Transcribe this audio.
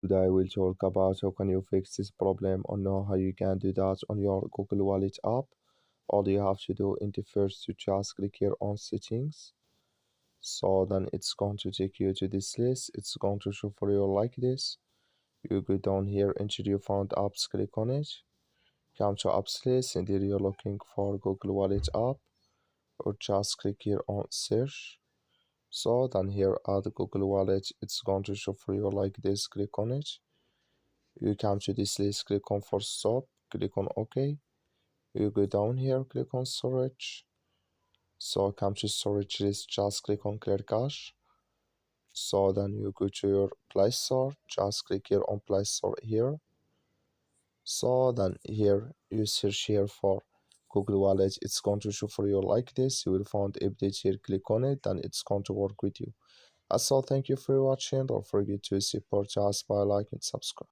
Today we'll talk about how can you fix this problem or know how you can do that on your Google Wallet app. All you have to do in the first to just click here on settings. So then it's going to take you to this list. It's going to show for you like this. You go down here into your found apps, click on it. Come to apps list and here you're looking for Google Wallet app or just click here on search. So then here at the Google Wallet, it's going to show for you like this. Click on it. You come to this list, click on for stop, click on OK. You go down here, click on storage. So come to storage list, just click on clear cache. So then you go to your Play Store, just click here on Play Store here. So then here you search here for Google Wallet. It's going to show for you like this. You will find update here, click on it, and it's going to work with you. Also, thank you for watching. Don't forget to support us by like and subscribe.